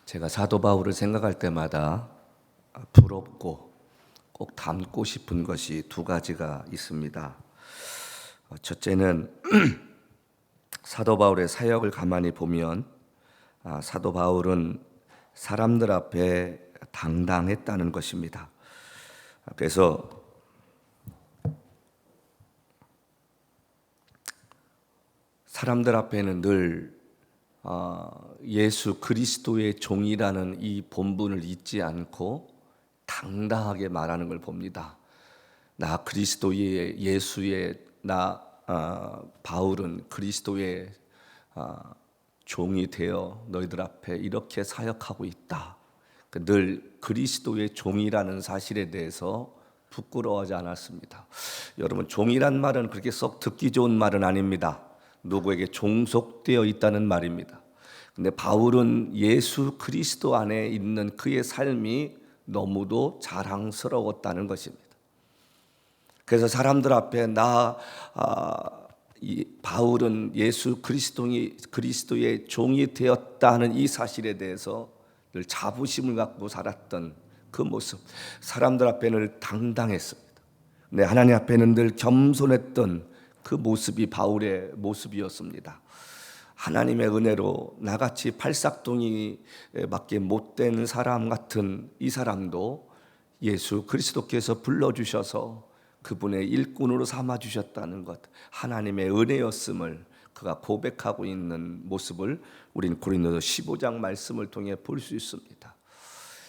제가 사도 바울을 생각할 때마다 부럽고 꼭 닮고 싶은 것이 두 가지가 있습니다. 첫째는 사도 바울의 사역을 가만히 보면 사도 바울은 사람들 앞에 당당했다는 것입니다. 그래서 사람들 앞에는 늘 예수 그리스도의 종이라는 이 본분을 잊지 않고 당당하게 말하는 걸 봅니다. 나 그리스도의 예수의 바울은 그리스도의 종이 되어 너희들 앞에 이렇게 사역하고 있다. 늘 그리스도의 종이라는 사실에 대해서 부끄러워하지 않았습니다. 여러분, 종이란 말은 그렇게 썩 듣기 좋은 말은 아닙니다. 누구에게 종속되어 있다는 말입니다. 근데 바울은 예수 그리스도 안에 있는 그의 삶이 너무도 자랑스러웠다는 것입니다. 그래서 사람들 앞에 바울은 예수 그리스도의 종이 되었다는 이 사실에 대해서 늘 자부심을 갖고 살았던 그 모습, 사람들 앞에는 당당했습니다. 근데 하나님 앞에는 늘 겸손했던 그 모습이 바울의 모습이었습니다. 하나님의 은혜로 나같이 팔싹둥이밖에 못된 사람 같은 이 사람도 예수 그리스도께서 불러주셔서 그분의 일꾼으로 삼아주셨다는 것, 하나님의 은혜였음을 그가 고백하고 있는 모습을 우린 고린도서 15장 말씀을 통해 볼 수 있습니다.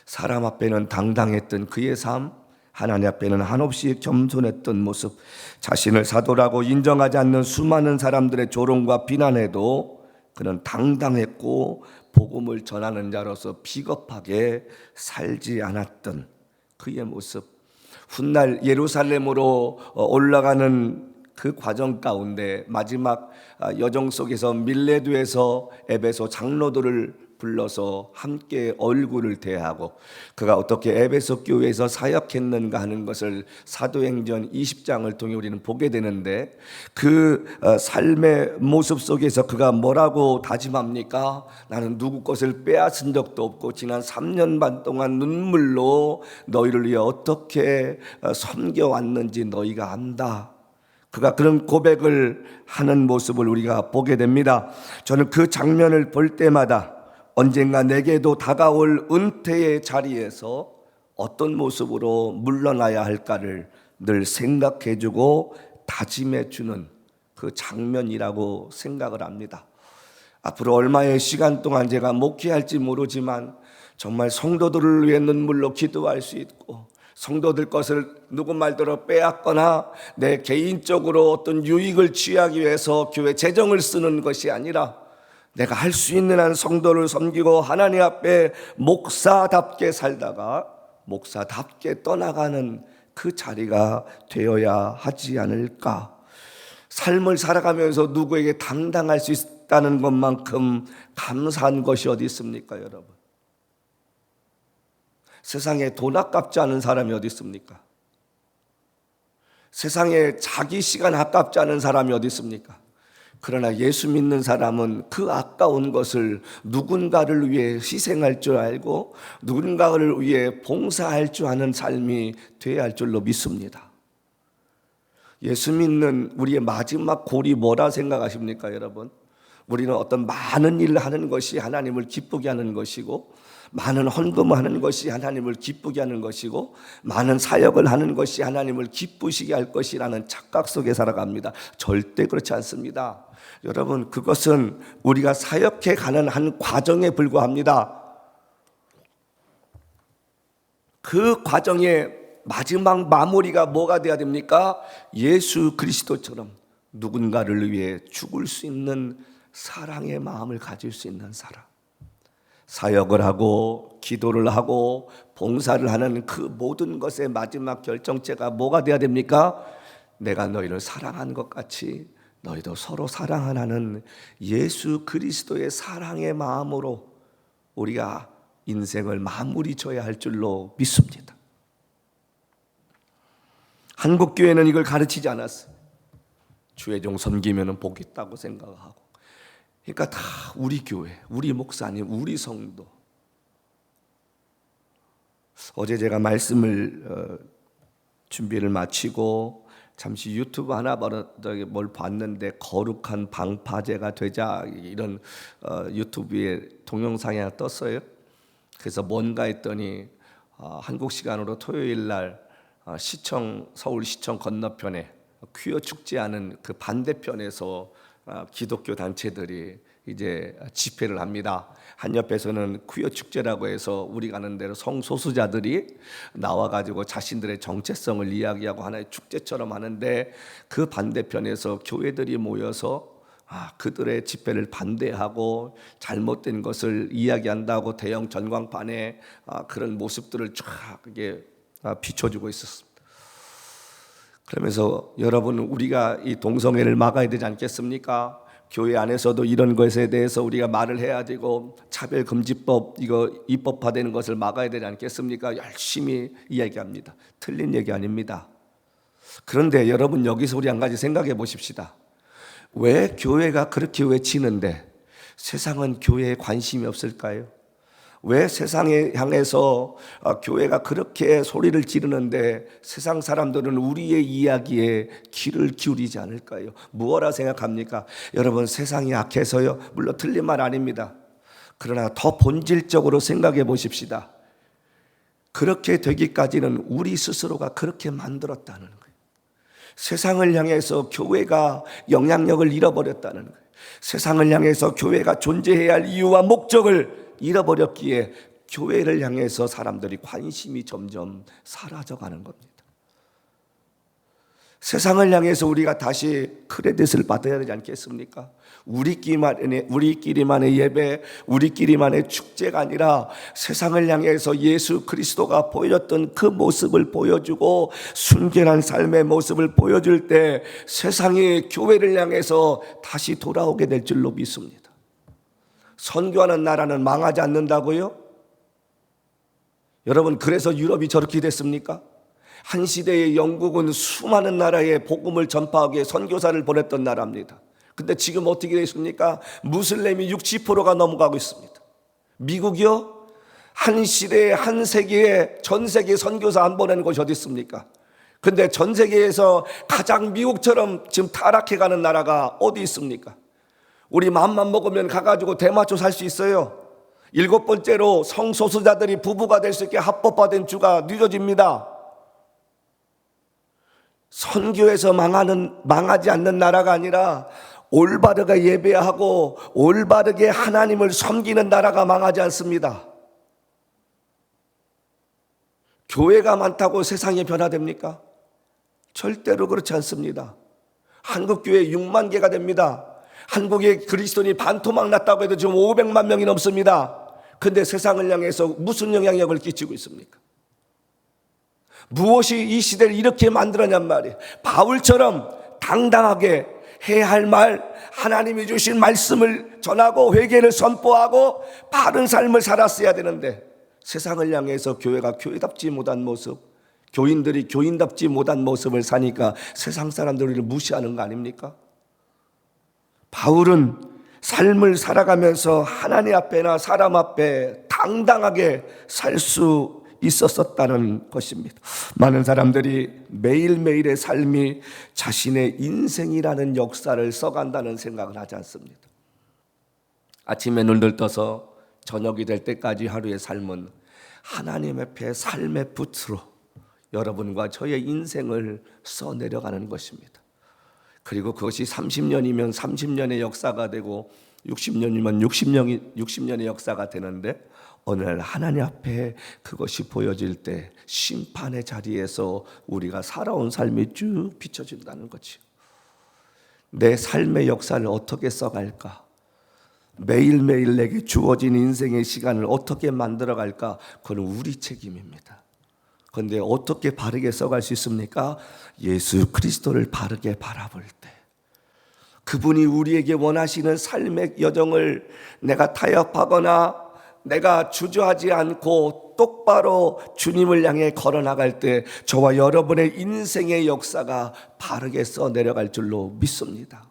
사람 앞에는 당당했던 그의 삶, 하나님 앞에는 한없이 겸손했던 모습, 자신을 사도라고 인정하지 않는 수많은 사람들의 조롱과 비난에도 그는 당당했고 복음을 전하는 자로서 비겁하게 살지 않았던 그의 모습, 훗날 예루살렘으로 올라가는 그 과정 가운데 마지막 여정 속에서 밀레도에서 에베소 장로들을 불러서 함께 얼굴을 대하고 그가 어떻게 에베소 교회에서 사역했는가 하는 것을 사도행전 20장을 통해 우리는 보게 되는데, 그 삶의 모습 속에서 그가 뭐라고 다짐합니까? 나는 누구 것을 빼앗은 적도 없고 지난 3년 반 동안 눈물로 너희를 위해 어떻게 섬겨왔는지 너희가 안다. 그가 그런 고백을 하는 모습을 우리가 보게 됩니다. 저는 그 장면을 볼 때마다 언젠가 내게도 다가올 은퇴의 자리에서 어떤 모습으로 물러나야 할까를 늘 생각해주고 다짐해주는 그 장면이라고 생각을 합니다. 앞으로 얼마의 시간 동안 제가 목회할지 모르지만 정말 성도들을 위해 눈물로 기도할 수 있고, 성도들 것을 누구 말대로 빼앗거나 내 개인적으로 어떤 유익을 취하기 위해서 교회 재정을 쓰는 것이 아니라 내가 할 수 있는 한 성도를 섬기고 하나님 앞에 목사답게 살다가 목사답게 떠나가는 그 자리가 되어야 하지 않을까. 삶을 살아가면서 누구에게 당당할 수 있다는 것만큼 감사한 것이 어디 있습니까, 여러분? 세상에 돈 아깝지 않은 사람이 어디 있습니까? 세상에 자기 시간 아깝지 않은 사람이 어디 있습니까? 그러나 예수 믿는 사람은 그 아까운 것을 누군가를 위해 희생할 줄 알고 누군가를 위해 봉사할 줄 아는 삶이 되어야 할 줄로 믿습니다. 예수 믿는 우리의 마지막 골이 뭐라 생각하십니까, 여러분? 우리는 어떤 많은 일을 하는 것이 하나님을 기쁘게 하는 것이고, 많은 헌금을 하는 것이 하나님을 기쁘게 하는 것이고, 많은 사역을 하는 것이 하나님을 기쁘시게 할 것이라는 착각 속에 살아갑니다. 절대 그렇지 않습니다. 여러분, 그것은 우리가 사역해 가는 한 과정에 불과합니다. 그 과정의 마지막 마무리가 뭐가 돼야 됩니까? 예수 그리스도처럼 누군가를 위해 죽을 수 있는 사랑의 마음을 가질 수 있는 사람, 사역을 하고 기도를 하고 봉사를 하는 그 모든 것의 마지막 결정체가 뭐가 돼야 됩니까? 내가 너희를 사랑한 것 같이 너희도 서로 사랑하라는 예수 그리스도의 사랑의 마음으로 우리가 인생을 마무리 져야 할 줄로 믿습니다. 한국교회는 이걸 가르치지 않았어요. 주의 종 섬기면 복 있다고 생각하고, 그러니까 다 우리 교회, 우리 목사님, 우리 성도, 어제 제가 말씀을 준비를 마치고 잠시 유튜브 하나 뭘 봤는데 거룩한 방파제가 되자 이런 유튜브에 동영상이 하나 떴어요. 그래서 뭔가 했더니 한국 시간으로 토요일 날 서울시청 건너편에 퀴어 축제하는 그 반대편에서 기독교 단체들이 이제 집회를 합니다. 한 옆에서는 퀴어 축제라고 해서 우리 가는 대로 성소수자들이 나와가지고 자신들의 정체성을 이야기하고 하나의 축제처럼 하는데, 그 반대편에서 교회들이 모여서 그들의 집회를 반대하고 잘못된 것을 이야기한다고 대형 전광판에 그런 모습들을 쫙 이게 비춰주고 있었습니다. 그러면서 여러분, 우리가 이 동성애를 막아야 되지 않겠습니까? 교회 안에서도 이런 것에 대해서 우리가 말을 해야 되고, 차별금지법 이거 입법화되는 것을 막아야 되지 않겠습니까? 열심히 이야기합니다. 틀린 얘기 아닙니다. 그런데 여러분, 여기서 우리 한 가지 생각해 보십시다. 왜 교회가 그렇게 외치는데 세상은 교회에 관심이 없을까요? 왜 세상에 향해서 교회가 그렇게 소리를 지르는데 세상 사람들은 우리의 이야기에 귀를 기울이지 않을까요? 무엇라 생각합니까? 여러분, 세상이 악해서요? 물론 틀린 말 아닙니다. 그러나 더 본질적으로 생각해 보십시다. 그렇게 되기까지는 우리 스스로가 그렇게 만들었다는 거예요. 세상을 향해서 교회가 영향력을 잃어버렸다는 거예요. 세상을 향해서 교회가 존재해야 할 이유와 목적을 잃어버렸기에 교회를 향해서 사람들이 관심이 점점 사라져가는 겁니다. 세상을 향해서 우리가 다시 크레딧을 받아야 되지 않겠습니까? 우리끼리만의 예배, 우리끼리만의 축제가 아니라 세상을 향해서 예수 그리스도가 보여줬던 그 모습을 보여주고 순결한 삶의 모습을 보여줄 때 세상이 교회를 향해서 다시 돌아오게 될 줄로 믿습니다. 선교하는 나라는 망하지 않는다고요? 여러분, 그래서 유럽이 저렇게 됐습니까? 한 시대의 영국은 수많은 나라에 복음을 전파하기에 선교사를 보냈던 나라입니다. 근데 지금 어떻게 됐습니까? 무슬림이 60%가 넘어가고 있습니다. 미국이요? 한 시대에 한 세기에 전 세계 선교사 안 보내는 곳이 어디 있습니까? 근데 전 세계에서 가장 미국처럼 지금 타락해가는 나라가 어디 있습니까? 우리 마음만 먹으면 가가지고 대마초 살 수 있어요. 7번째로 성소수자들이 부부가 될 수 있게 합법화된 주가 늦어집니다. 선교에서 망하지 않는 나라가 아니라 올바르게 예배하고 올바르게 하나님을 섬기는 나라가 망하지 않습니다. 교회가 많다고 세상이 변화됩니까? 절대로 그렇지 않습니다. 한국 교회 6만 개가 됩니다. 한국에 그리스도인이 반토막 났다고 해도 지금 500만 명이 넘습니다. 그런데 세상을 향해서 무슨 영향력을 끼치고 있습니까? 무엇이 이 시대를 이렇게 만들었냔 말이에요. 바울처럼 당당하게 해야 할 말, 하나님이 주신 말씀을 전하고 회개를 선포하고 바른 삶을 살았어야 되는데 세상을 향해서 교회가 교회답지 못한 모습, 교인들이 교인답지 못한 모습을 사니까 세상 사람들을 무시하는 거 아닙니까? 바울은 삶을 살아가면서 하나님 앞에나 사람 앞에 당당하게 살 수 있었다는 것입니다. 많은 사람들이 매일매일의 삶이 자신의 인생이라는 역사를 써간다는 생각을 하지 않습니다. 아침에 눈을 떠서 저녁이 될 때까지 하루의 삶은 하나님 앞에 삶의 붓으로 여러분과 저의 인생을 써내려가는 것입니다. 그리고 그것이 30년이면 30년의 역사가 되고 60년이면 60년의 역사가 되는데 어느 날 하나님 앞에 그것이 보여질 때 심판의 자리에서 우리가 살아온 삶이 쭉 비춰진다는 거죠. 내 삶의 역사를 어떻게 써갈까? 매일매일 내게 주어진 인생의 시간을 어떻게 만들어갈까? 그건 우리 책임입니다. 그런데 어떻게 바르게 써갈 수 있습니까? 예수 그리스도를 바르게 바라볼 때, 그분이 우리에게 원하시는 삶의 여정을 내가 타협하거나 내가 주저하지 않고 똑바로 주님을 향해 걸어나갈 때 저와 여러분의 인생의 역사가 바르게 써내려갈 줄로 믿습니다.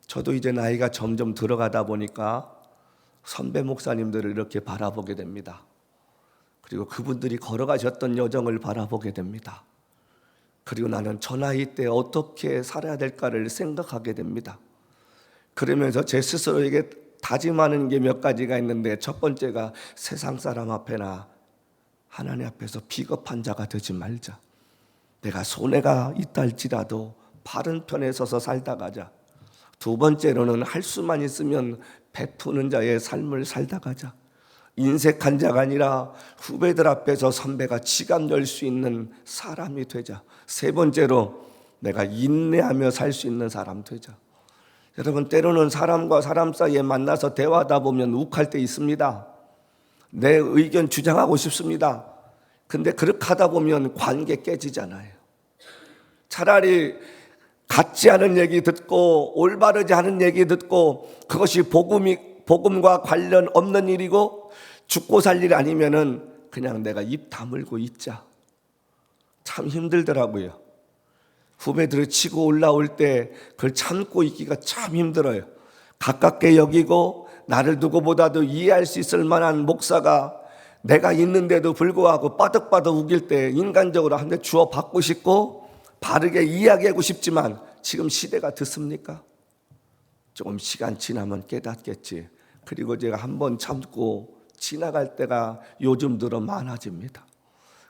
저도 이제 나이가 점점 들어가다 보니까 선배 목사님들을 이렇게 바라보게 됩니다. 그리고 그분들이 걸어가셨던 여정을 바라보게 됩니다. 그리고 나는 저 나이 때 어떻게 살아야 될까를 생각하게 됩니다. 그러면서 제 스스로에게 다짐하는 게 몇 가지가 있는데, 첫 번째가 세상 사람 앞에나 하나님 앞에서 비겁한 자가 되지 말자. 내가 손해가 있다 할지라도 바른 편에 서서 살다 가자. 두 번째로는 할 수만 있으면 베푸는 자의 삶을 살다 가자. 인색한 자가 아니라 후배들 앞에서 선배가 지갑 열 수 있는 사람이 되자. 세 번째로 내가 인내하며 살 수 있는 사람 되자. 여러분, 때로는 사람과 사람 사이에 만나서 대화하다 보면 욱할 때 있습니다. 내 의견 주장하고 싶습니다. 근데 그렇게 하다 보면 관계 깨지잖아요. 차라리 같지 않은 얘기 듣고 올바르지 않은 얘기 듣고 그것이 복음과 관련 없는 일이고 죽고 살 일 아니면은 그냥 내가 입 다물고 있자. 참 힘들더라고요. 후배들을 치고 올라올 때 그걸 참고 있기가 참 힘들어요. 가깝게 여기고 나를 누구보다도 이해할 수 있을 만한 목사가 내가 있는데도 불구하고 빠득빠득 우길 때 인간적으로 한 대 주워 받고 싶고 바르게 이야기하고 싶지만 지금 시대가 듣습니까? 조금 시간 지나면 깨닫겠지. 그리고 제가 한번 참고 지나갈 때가 요즘 들어 많아집니다.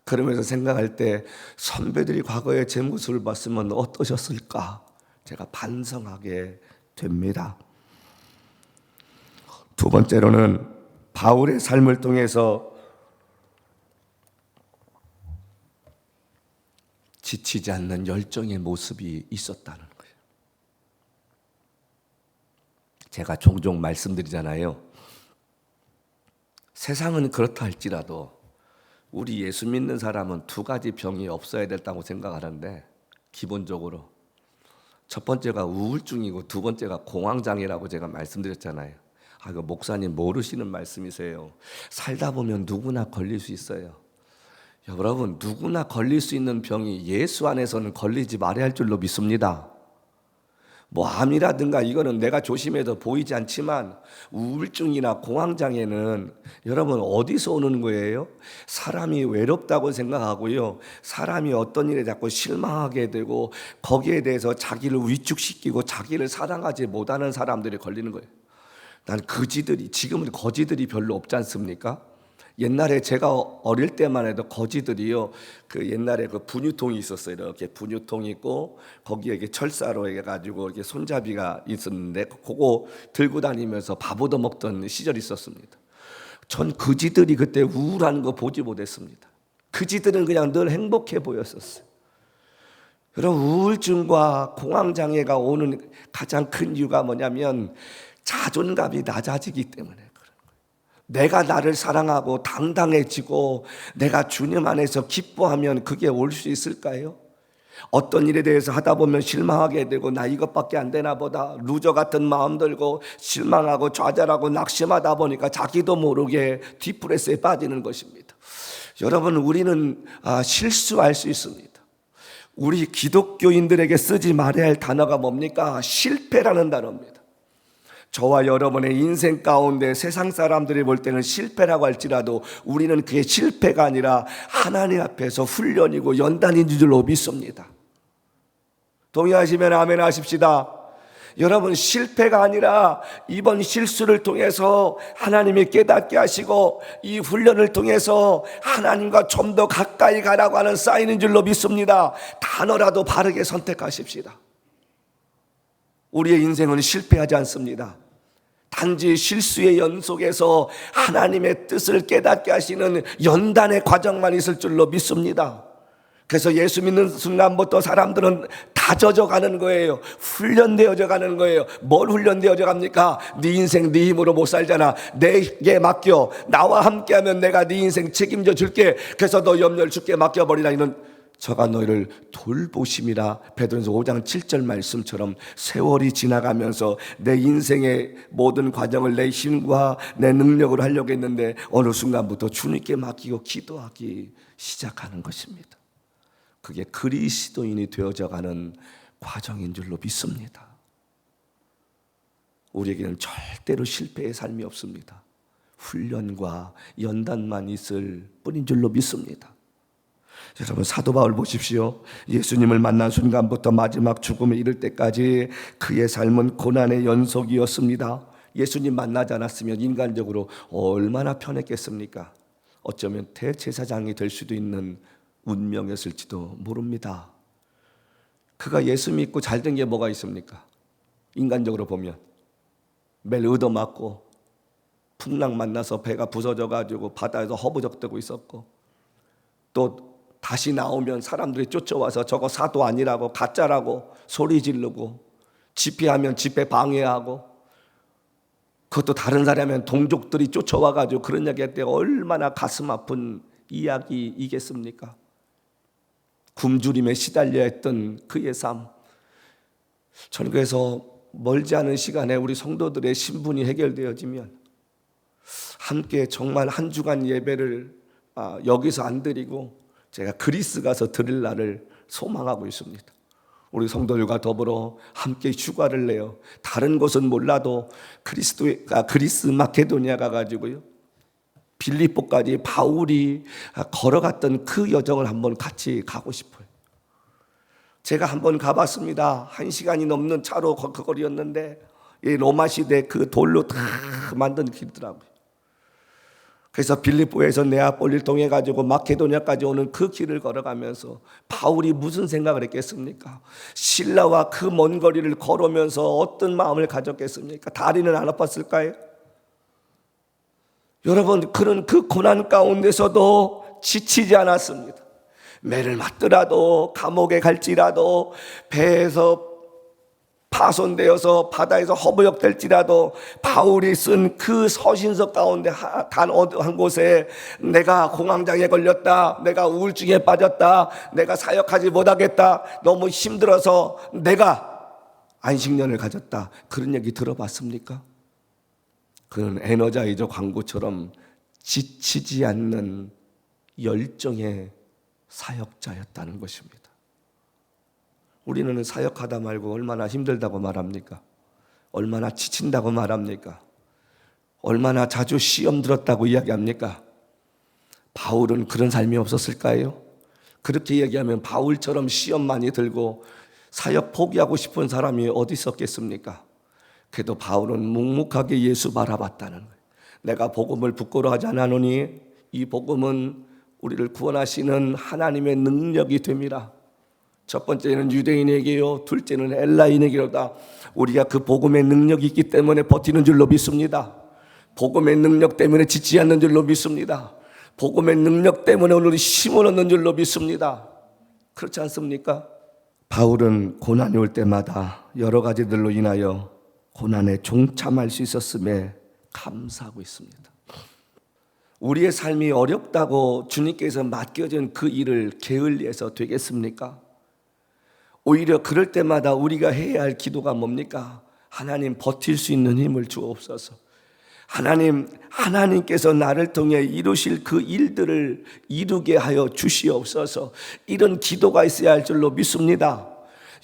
그러면서 생각할 때 선배들이 과거에 제 모습을 봤으면 어떠셨을까? 제가 반성하게 됩니다. 두 번째로는 바울의 삶을 통해서 지치지 않는 열정의 모습이 있었다는 거예요. 제가 종종 말씀드리잖아요. 세상은 그렇다 할지라도 우리 예수 믿는 사람은 두 가지 병이 없어야 된다고 생각하는데, 기본적으로 첫 번째가 우울증이고 두 번째가 공황장애라고 제가 말씀드렸잖아요. 이거 목사님 모르시는 말씀이세요. 살다 보면 누구나 걸릴 수 있어요. 여러분, 누구나 걸릴 수 있는 병이 예수 안에서는 걸리지 말아야 할 줄로 믿습니다. 뭐 암이라든가 이거는 내가 조심해도 보이지 않지만 우울증이나 공황장애는 여러분 어디서 오는 거예요? 사람이 외롭다고 생각하고요, 사람이 어떤 일에 자꾸 실망하게 되고 거기에 대해서 자기를 위축시키고 자기를 사랑하지 못하는 사람들이 걸리는 거예요. 난 거지들이, 지금은 거지들이 별로 없지 않습니까? 옛날에 제가 어릴 때만 해도 거지들이요, 그 옛날에 그 분유통이 있었어요. 이렇게 분유통이 있고 거기에 이렇게 철사로 해가지고 이렇게 손잡이가 있었는데 그거 들고 다니면서 밥 얻어 먹던 시절이 있었습니다. 전 거지들이 그때 우울한 거 보지 못했습니다. 거지들은 그냥 늘 행복해 보였었어요. 여러분, 우울증과 공황장애가 오는 가장 큰 이유가 뭐냐면 자존감이 낮아지기 때문에 그런 거예요. 내가 나를 사랑하고 당당해지고 내가 주님 안에서 기뻐하면 그게 올 수 있을까요? 어떤 일에 대해서 하다 보면 실망하게 되고 나 이것밖에 안 되나 보다 루저 같은 마음 들고 실망하고 좌절하고 낙심하다 보니까 자기도 모르게 디프레스에 빠지는 것입니다. 여러분, 우리는 실수할 수 있습니다. 우리 기독교인들에게 쓰지 말아야 할 단어가 뭡니까? 실패라는 단어입니다. 저와 여러분의 인생 가운데 세상 사람들이 볼 때는 실패라고 할지라도 우리는 그게 실패가 아니라 하나님 앞에서 훈련이고 연단인 줄로 믿습니다. 동의하시면 아멘 하십시다. 여러분, 실패가 아니라 이번 실수를 통해서 하나님이 깨닫게 하시고 이 훈련을 통해서 하나님과 좀 더 가까이 가라고 하는 사인인 줄로 믿습니다. 단어라도 바르게 선택하십시다. 우리의 인생은 실패하지 않습니다. 단지 실수의 연속에서 하나님의 뜻을 깨닫게 하시는 연단의 과정만 있을 줄로 믿습니다. 그래서 예수 믿는 순간부터 사람들은 다 젖어가는 거예요. 훈련되어져 가는 거예요. 뭘 훈련되어져 갑니까? 네 인생 네 힘으로 못 살잖아. 내게 맡겨. 나와 함께하면 내가 네 인생 책임져 줄게. 그래서 너 염려를 주께 맡겨버리라. 이는 저가 너희를 돌보심이라. 베드로전서 5장 7절 말씀처럼 세월이 지나가면서 내 인생의 모든 과정을 내 힘과 내 능력으로 하려고 했는데 어느 순간부터 주님께 맡기고 기도하기 시작하는 것입니다. 그게 그리스도인이 되어져가는 과정인 줄로 믿습니다. 우리에게는 절대로 실패의 삶이 없습니다. 훈련과 연단만 있을 뿐인 줄로 믿습니다. 여러분, 사도 바울 보십시오. 예수님을 만난 순간부터 마지막 죽음에 이를 때까지 그의 삶은 고난의 연속이었습니다. 예수님 만나지 않았으면 인간적으로 얼마나 편했겠습니까? 어쩌면 대제사장이 될 수도 있는 운명이었을지도 모릅니다. 그가 예수 믿고 잘된 게 뭐가 있습니까? 인간적으로 보면 매일 얻어맞고 풍랑 만나서 배가 부서져가지고 바다에서 허부적대고 있었고, 또 다시 나오면 사람들이 쫓아와서 저거 사도 아니라고 가짜라고 소리 지르고, 집회하면 집회 방해하고, 그것도 다른 사람이면 동족들이 쫓아와가지고 그런 이야기 할 때 얼마나 가슴 아픈 이야기이겠습니까? 굶주림에 시달려 했던 그의 삶. 저는 그래서 멀지 않은 시간에 우리 성도들의 신분이 해결되어지면 함께 정말 한 주간 예배를 여기서 안 드리고 제가 그리스 가서 드릴 날을 소망하고 있습니다. 우리 성도들과 더불어 함께 휴가를 내요. 다른 곳은 몰라도 그리스 마케도니아 가가지고요, 빌립보까지 바울이 걸어갔던 그 여정을 한번 같이 가고 싶어요. 제가 한번 가봤습니다. 1시간이 넘는 차로 그 거리였는데 이 로마 시대 그 돌로 다 만든 길이더라고요. 그래서 빌립보에서 네아폴리를 통해 가지고 마케도니아까지 오는 그 길을 걸어가면서 바울이 무슨 생각을 했겠습니까? 신라와 그 먼 거리를 걸으면서 어떤 마음을 가졌겠습니까? 다리는 안 아팠을까요? 여러분, 그런 그 고난 가운데서도 지치지 않았습니다. 매를 맞더라도, 감옥에 갈지라도, 배에서 파손되어서 바다에서 허부역될지라도 바울이 쓴 그 서신서 가운데 단 한 곳에 내가 공황장애에 걸렸다, 내가 우울증에 빠졌다, 내가 사역하지 못하겠다, 너무 힘들어서 내가 안식년을 가졌다, 그런 얘기 들어봤습니까? 그는 에너자이저 광고처럼 지치지 않는 열정의 사역자였다는 것입니다. 우리는 사역하다 말고 얼마나 힘들다고 말합니까? 얼마나 지친다고 말합니까? 얼마나 자주 시험 들었다고 이야기합니까? 바울은 그런 삶이 없었을까요? 그렇게 얘기하면 바울처럼 시험 많이 들고 사역 포기하고 싶은 사람이 어디 있었겠습니까? 그래도 바울은 묵묵하게 예수 바라봤다는 거예요. 내가 복음을 부끄러워하지 않으노니 이 복음은 우리를 구원하시는 하나님의 능력이 됨이라. 첫 번째는 유대인에게요, 둘째는 헬라인에게로다. 우리가 그 복음의 능력이 있기 때문에 버티는 줄로 믿습니다. 복음의 능력 때문에 지치지 않는 줄로 믿습니다. 복음의 능력 때문에 오늘 힘을 얻는 줄로 믿습니다. 그렇지 않습니까? 바울은 고난이 올 때마다 여러 가지들로 인하여 고난에 종참할 수 있었음에 감사하고 있습니다. 우리의 삶이 어렵다고 주님께서 맡겨진 그 일을 게을리해서 되겠습니까? 오히려 그럴 때마다 우리가 해야 할 기도가 뭡니까? 하나님, 버틸 수 있는 힘을 주옵소서. 하나님께서 나를 통해 이루실 그 일들을 이루게 하여 주시옵소서. 이런 기도가 있어야 할 줄로 믿습니다.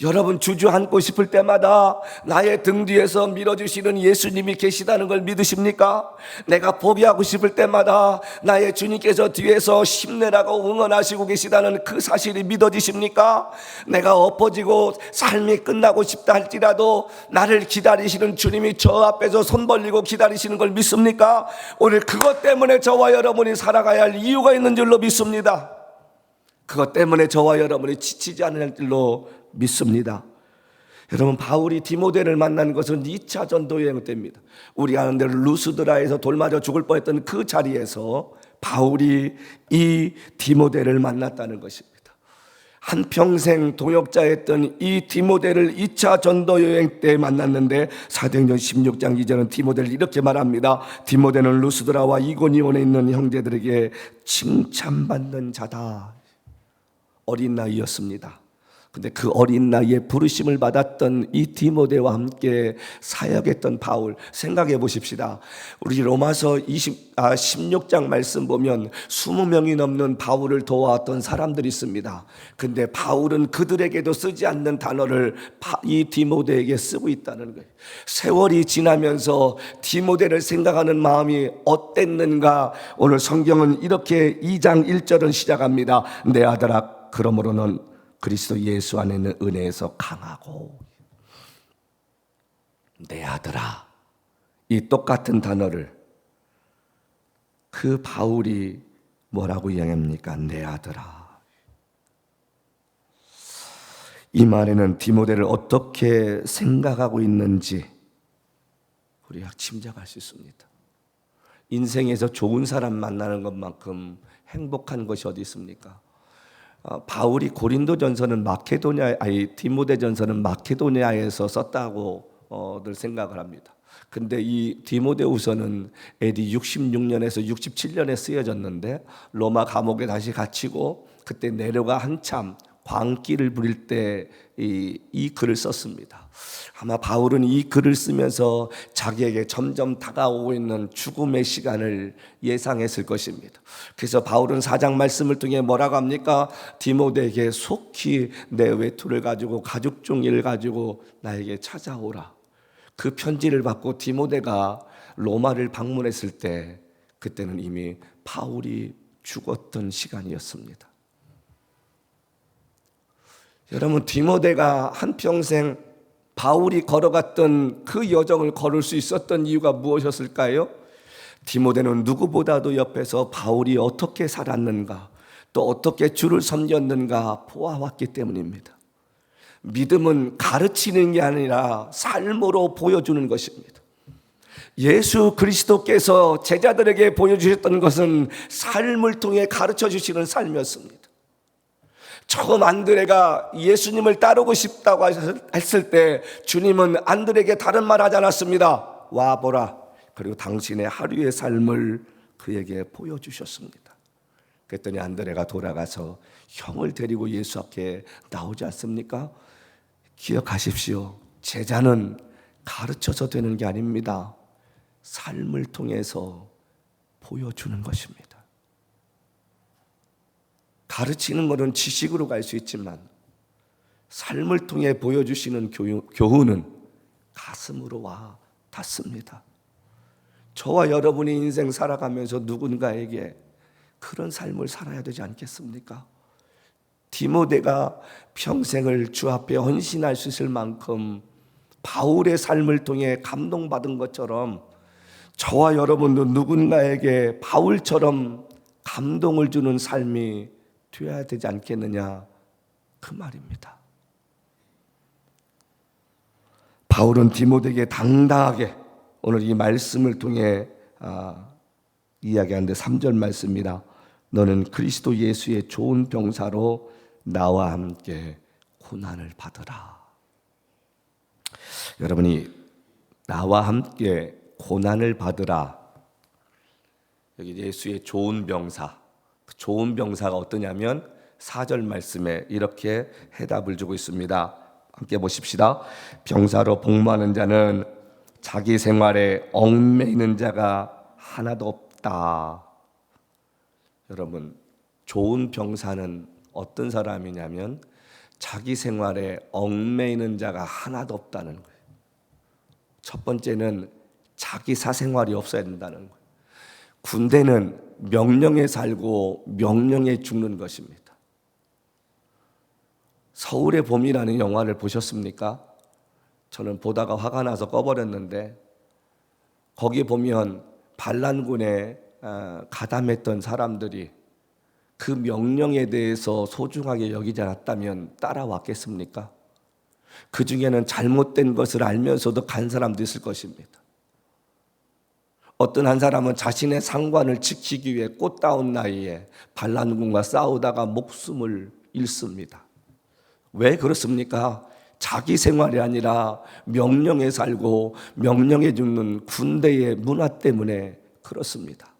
여러분, 주저앉고 싶을 때마다 나의 등 뒤에서 밀어주시는 예수님이 계시다는 걸 믿으십니까? 내가 포기하고 싶을 때마다 나의 주님께서 뒤에서 힘내라고 응원하시고 계시다는 그 사실이 믿어지십니까? 내가 엎어지고 삶이 끝나고 싶다 할지라도 나를 기다리시는 주님이 저 앞에서 손 벌리고 기다리시는 걸 믿습니까? 오늘 그것 때문에 저와 여러분이 살아가야 할 이유가 있는 줄로 믿습니다. 그것 때문에 저와 여러분이 지치지 않을 줄로 믿습니다. 여러분, 바울이 디모데를 만난 것은 2차 전도 여행 때입니다. 우리 아는 대로 루스드라에서 돌 맞아 죽을 뻔했던 그 자리에서 바울이 이 디모데를 만났다는 것입니다. 한평생 동역자였던 이 디모데를 2차 전도 여행 때 만났는데 사도행전 16장 2절은 디모데를 이렇게 말합니다. 디모데는 루스드라와 이고니온에 있는 형제들에게 칭찬받는 자다. 어린 나이였습니다. 근데 그 어린 나이에 부르심을 받았던 이 디모데와 함께 사역했던 바울, 생각해 보십시다. 우리 로마서 16장 말씀 보면 20명이 넘는 바울을 도와왔던 사람들이 있습니다. 근데 바울은 그들에게도 쓰지 않는 단어를 이 디모데에게 쓰고 있다는 거예요. 세월이 지나면서 디모데를 생각하는 마음이 어땠는가? 오늘 성경은 이렇게 2장 1절은 시작합니다. 내 아들아, 그러므로 넌 그리스도 예수 안에 있는 은혜에서 강하고. 내 아들아, 이 똑같은 단어를 그 바울이 뭐라고 이야기합니까? 내 아들아. 이 말에는 디모데를 어떻게 생각하고 있는지 우리가 짐작할 수 있습니다. 인생에서 좋은 사람 만나는 것만큼 행복한 것이 어디 있습니까? 바울이 고린도전서는 디모데전서는 마케도니아에서 썼다고 늘 생각을 합니다. 근데 이 디모데후서는 AD 66년에서 67년에 쓰여졌는데 로마 감옥에 다시 갇히고 그때 내려가 한참 광기를 부릴 때 이 글을 썼습니다. 아마 바울은 이 글을 쓰면서 자기에게 점점 다가오고 있는 죽음의 시간을 예상했을 것입니다. 그래서 바울은 4장 말씀을 통해 뭐라고 합니까? 디모데에게 속히 내 외투를 가지고 가죽 종이를 가지고 나에게 찾아오라. 그 편지를 받고 디모데가 로마를 방문했을 때 그때는 이미 바울이 죽었던 시간이었습니다. 여러분, 디모데가 한평생 바울이 걸어갔던 그 여정을 걸을 수 있었던 이유가 무엇이었을까요? 디모데는 누구보다도 옆에서 바울이 어떻게 살았는가, 또 어떻게 주를 섬겼는가 보아왔기 때문입니다. 믿음은 가르치는 게 아니라 삶으로 보여주는 것입니다. 예수 그리스도께서 제자들에게 보여주셨던 것은 삶을 통해 가르쳐 주시는 삶이었습니다. 처음 안드레가 예수님을 따르고 싶다고 했을 때 주님은 안드레에게 다른 말 하지 않았습니다. 와보라. 그리고 당신의 하루의 삶을 그에게 보여주셨습니다. 그랬더니 안드레가 돌아가서 형을 데리고 예수 앞에 나오지 않습니까? 기억하십시오. 제자는 가르쳐서 되는 게 아닙니다. 삶을 통해서 보여주는 것입니다. 가르치는 것은 지식으로 갈 수 있지만 삶을 통해 보여주시는 교훈은 가슴으로 와 닿습니다. 저와 여러분이 인생 살아가면서 누군가에게 그런 삶을 살아야 되지 않겠습니까? 디모데가 평생을 주 앞에 헌신할 수 있을 만큼 바울의 삶을 통해 감동받은 것처럼 저와 여러분도 누군가에게 바울처럼 감동을 주는 삶이 되어야 되지 않겠느냐, 그 말입니다. 바울은 디모데에게 당당하게 오늘 이 말씀을 통해 이야기하는데 3절 말씀입니다. 너는 그리스도 예수의 좋은 병사로 나와 함께 고난을 받으라. 여러분이 나와 함께 고난을 받으라, 여기 예수의 좋은 병사, 좋은 병사가 어떠냐면 4절 말씀에 이렇게 해답을 주고 있습니다. 함께 보십시다. 병사로 복무하는 자는 자기 생활에 얽매이는 자가 하나도 없다. 여러분, 좋은 병사는 어떤 사람이냐면 자기 생활에 얽매이는 자가 하나도 없다는 거예요. 첫 번째는 자기 사생활이 없어야 된다는 거예요. 군대는 명령에 살고 명령에 죽는 것입니다. 서울의 봄이라는 영화를 보셨습니까? 저는 보다가 화가 나서 꺼버렸는데 거기 보면 반란군에 가담했던 사람들이 그 명령에 대해서 소중하게 여기지 않았다면 따라왔겠습니까? 그 중에는 잘못된 것을 알면서도 간 사람도 있을 것입니다. 어떤 한 사람은 자신의 상관을 지키기 위해 꽃다운 나이에 반란군과 싸우다가 목숨을 잃습니다. 왜 그렇습니까? 자기 생활이 아니라 명령에 살고 명령에 죽는 군대의 문화 때문에 그렇습니다.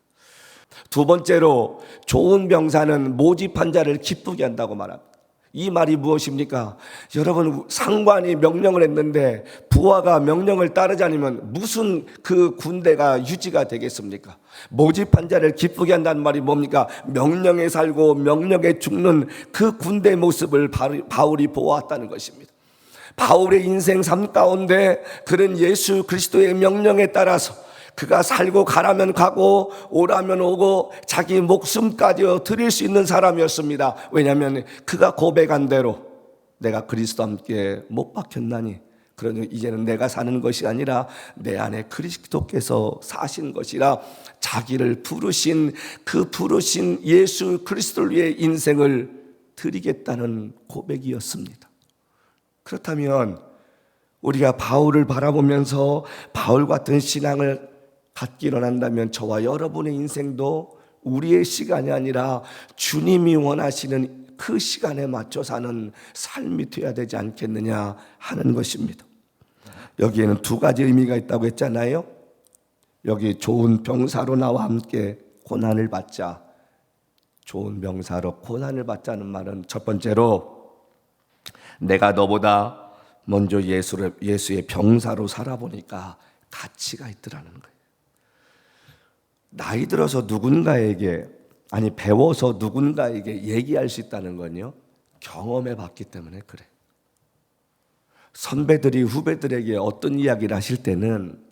두 번째로 좋은 병사는 모집한 자를 기쁘게 한다고 말합니다. 이 말이 무엇입니까? 여러분, 상관이 명령을 했는데 부하가 명령을 따르지 않으면 무슨 그 군대가 유지가 되겠습니까? 모집한 자를 기쁘게 한다는 말이 뭡니까? 명령에 살고 명령에 죽는 그 군대 모습을 바울이 보았다는 것입니다. 바울의 인생 삶 가운데 그는 예수 그리스도의 명령에 따라서 그가 살고 가라면 가고 오라면 오고 자기 목숨까지 드릴 수 있는 사람이었습니다. 왜냐하면 그가 고백한 대로 내가 그리스도와 함께 못 박혔나니 그러니 이제는 내가 사는 것이 아니라 내 안에 그리스도께서 사신 것이라 자기를 부르신 그 부르신 예수 그리스도를 위해 인생을 드리겠다는 고백이었습니다. 그렇다면 우리가 바울을 바라보면서 바울 같은 신앙을 갖기로 한다면 저와 여러분의 인생도 우리의 시간이 아니라 주님이 원하시는 그 시간에 맞춰 사는 삶이 되어야 되지 않겠느냐 하는 것입니다. 여기에는 두 가지 의미가 있다고 했잖아요. 여기 좋은 병사로 나와 함께 고난을 받자. 좋은 병사로 고난을 받자는 말은 첫 번째로 내가 너보다 먼저 예수의 병사로 살아보니까 가치가 있더라는 거예요. 나이 들어서 누군가에게 배워서 누군가에게 얘기할 수 있다는 건요, 경험해 봤기 때문에 그래. 선배들이 후배들에게 어떤 이야기를 하실 때는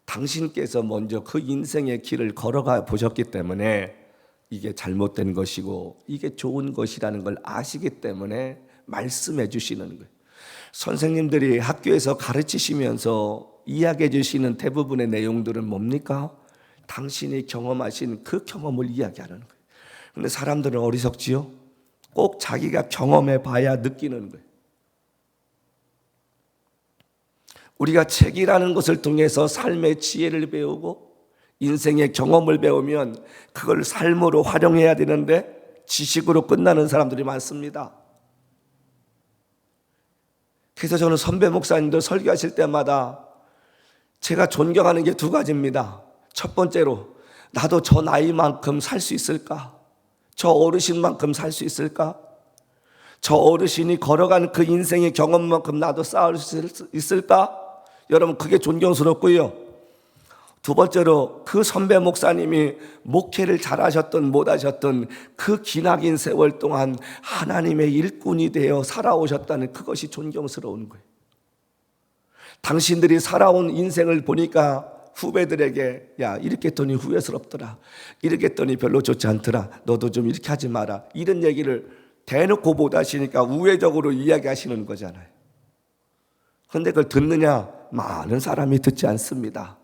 당신께서 먼저 그 인생의 길을 걸어가 보셨기 때문에 이게 잘못된 것이고 이게 좋은 것이라는 걸 아시기 때문에 말씀해 주시는 거예요. 선생님들이 학교에서 가르치시면서 이야기해 주시는 대부분의 내용들은 뭡니까? 당신이 경험하신 그 경험을 이야기하는 거예요. 근데 사람들은 어리석지요? 꼭 자기가 경험해 봐야 느끼는 거예요. 우리가 책이라는 것을 통해서 삶의 지혜를 배우고 인생의 경험을 배우면 그걸 삶으로 활용해야 되는데 지식으로 끝나는 사람들이 많습니다. 그래서 저는 선배 목사님들 설교하실 때마다 제가 존경하는 게 두 가지입니다. 첫 번째로 나도 저 나이만큼 살 수 있을까? 저 어르신만큼 살 수 있을까? 저 어르신이 걸어간 그 인생의 경험만큼 나도 쌓을 수 있을까? 여러분, 그게 존경스럽고요. 두 번째로 그 선배 목사님이 목회를 잘하셨던 못하셨던 그 기나긴 세월 동안 하나님의 일꾼이 되어 살아오셨다는 그것이 존경스러운 거예요. 당신들이 살아온 인생을 보니까 후배들에게 야, 이렇게 했더니 후회스럽더라, 이렇게 했더니 별로 좋지 않더라, 너도 좀 이렇게 하지 마라, 이런 얘기를 대놓고 못 하시니까 우회적으로 이야기하시는 거잖아요. 그런데 그걸 듣느냐? 많은 사람이 듣지 않습니다.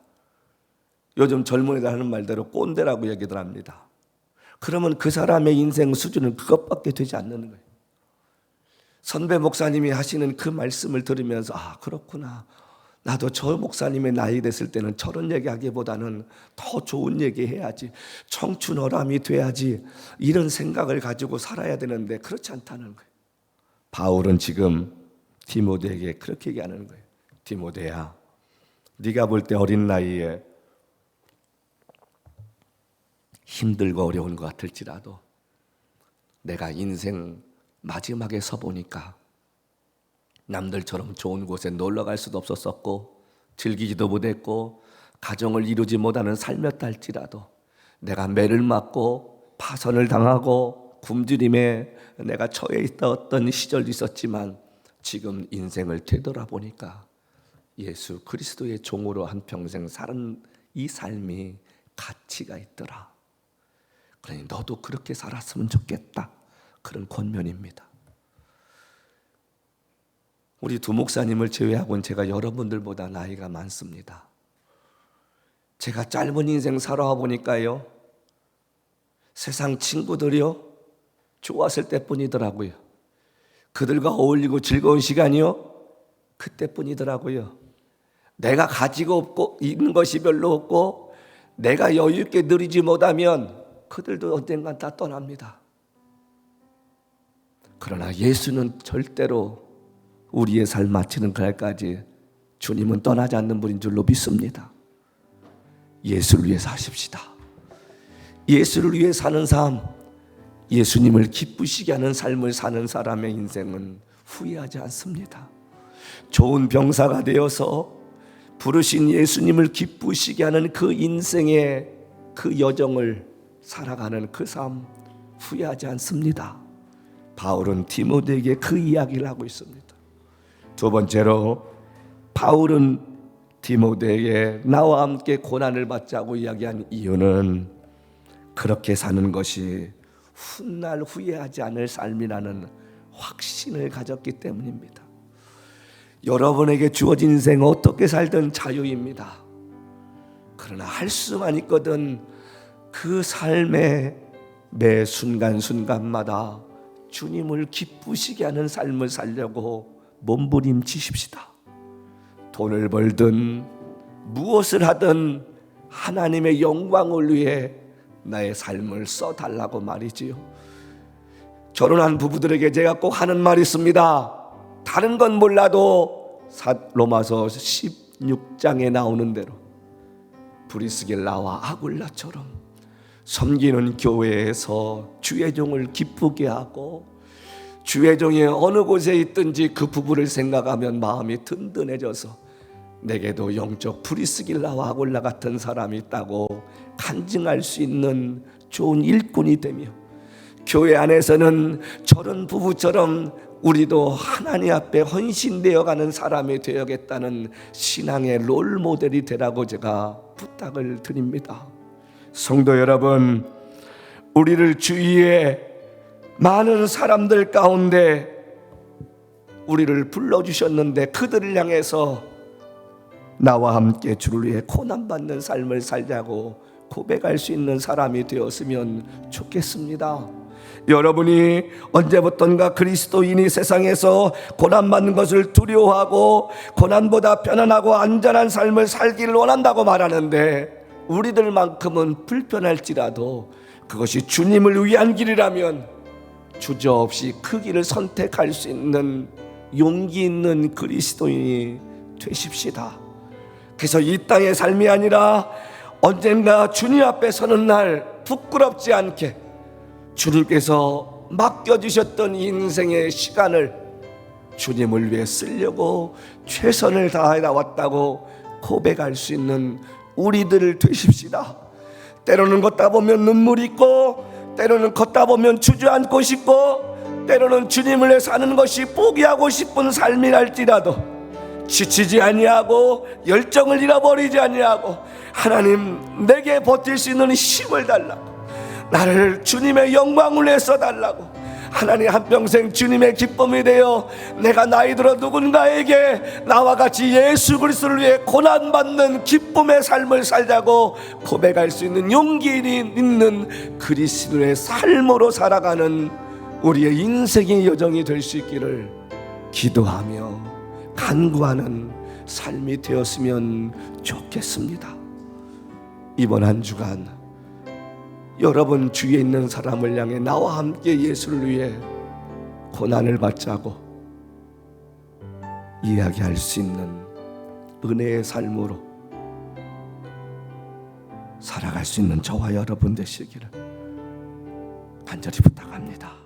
요즘 젊은이들 하는 말대로 꼰대라고 얘기들 합니다. 그러면 그 사람의 인생 수준은 그것밖에 되지 않는 거예요. 선배 목사님이 하시는 그 말씀을 들으면서 아, 그렇구나, 나도 저 목사님의 나이 됐을 때는 저런 얘기하기보다는 더 좋은 얘기 해야지, 청춘어람이 돼야지, 이런 생각을 가지고 살아야 되는데 그렇지 않다는 거예요. 바울은 지금 디모데에게 그렇게 얘기하는 거예요. 디모데야, 네가 볼 때 어린 나이에 힘들고 어려운 것 같을지라도 내가 인생 마지막에 서보니까 남들처럼 좋은 곳에 놀러 갈 수도 없었었고 즐기지도 못했고 가정을 이루지 못하는 삶이었다 할지라도 내가 매를 맞고 파선을 당하고 굶주림에 내가 처해 있었던 시절도 있었지만 지금 인생을 되돌아보니까 예수 그리스도의 종으로 한평생 사는 이 삶이 가치가 있더라. 그러니 너도 그렇게 살았으면 좋겠다. 그런 권면입니다. 우리 두 목사님을 제외하고는 제가 여러분들보다 나이가 많습니다. 제가 짧은 인생 살아와 보니까요, 세상 친구들이요 좋았을 때뿐이더라고요. 그들과 어울리고 즐거운 시간이요 그때뿐이더라고요. 내가 가지고 없고 있는 것이 별로 없고 내가 여유 있게 누리지 못하면 그들도 언젠간 다 떠납니다. 그러나 예수는 절대로 우리의 삶 마치는 그날까지 주님은 떠나지 않는 분인 줄로 믿습니다. 예수를 위해 사십시다. 예수를 위해 사는 삶, 예수님을 기쁘시게 하는 삶을 사는 사람의 인생은 후회하지 않습니다. 좋은 병사가 되어서 부르신 예수님을 기쁘시게 하는 그 인생의 그 여정을 살아가는 그 삶 후회하지 않습니다. 바울은 디모데에게 그 이야기를 하고 있습니다. 두 번째로 바울은 디모데에게 나와 함께 고난을 받자고 이야기한 이유는 그렇게 사는 것이 훗날 후회하지 않을 삶이라는 확신을 가졌기 때문입니다. 여러분에게 주어진 인생 어떻게 살든 자유입니다. 그러나 할 수만 있거든 그 삶의 매 순간순간마다 주님을 기쁘시게 하는 삶을 살려고 몸부림치십시다. 돈을 벌든 무엇을 하든 하나님의 영광을 위해 나의 삶을 써달라고 말이지요. 결혼한 부부들에게 제가 꼭 하는 말이 있습니다. 다른 건 몰라도 로마서 16장에 나오는 대로 브리스길라와 아굴라처럼 섬기는 교회에서 주의 종을 기쁘게 하고 주의 종이 어느 곳에 있든지 그 부부를 생각하면 마음이 든든해져서 내게도 영적 브리스길라와 아굴라 같은 사람이 있다고 간증할 수 있는 좋은 일꾼이 되며, 교회 안에서는 저런 부부처럼 우리도 하나님 앞에 헌신되어 가는 사람이 되어야겠다는 신앙의 롤 모델이 되라고 제가 부탁을 드립니다. 성도 여러분, 우리를 주위에 많은 사람들 가운데 우리를 불러주셨는데 그들을 향해서 나와 함께 주를 위해 고난받는 삶을 살자고 고백할 수 있는 사람이 되었으면 좋겠습니다. 여러분이 언제부턴가 그리스도인이 세상에서 고난받는 것을 두려워하고 고난보다 편안하고 안전한 삶을 살기를 원한다고 말하는데, 우리들만큼은 불편할지라도 그것이 주님을 위한 길이라면 주저없이 그 길을 선택할 수 있는 용기 있는 그리스도인이 되십시다. 그래서 이 땅의 삶이 아니라 언젠가 주님 앞에 서는 날 부끄럽지 않게 주님께서 맡겨주셨던 인생의 시간을 주님을 위해 쓰려고 최선을 다해 나왔다고 고백할 수 있는 우리들 되십시다. 때로는 걷다 보면 눈물이 있고, 때로는 걷다 보면 주저앉고 싶고, 때로는 주님을 위해 사는 것이 포기하고 싶은 삶이랄지라도 지치지 아니하고 열정을 잃어버리지 아니하고 하나님 내게 버틸 수 있는 힘을 달라고, 나를 주님의 영광을 위해 써달라고, 하나님 한평생 주님의 기쁨이 되어 내가 나이 들어 누군가에게 나와 같이 예수 그리스도를 위해 고난받는 기쁨의 삶을 살자고 고백할 수 있는 용기 있는 그리스도의 삶으로 살아가는 우리의 인생의 여정이 될 수 있기를 기도하며 간구하는 삶이 되었으면 좋겠습니다. 이번 한 주간 여러분 주위에 있는 사람을 향해 나와 함께 예수를 위해 고난을 받자고 이야기할 수 있는 은혜의 삶으로 살아갈 수 있는 저와 여러분 되시기를 간절히 부탁합니다.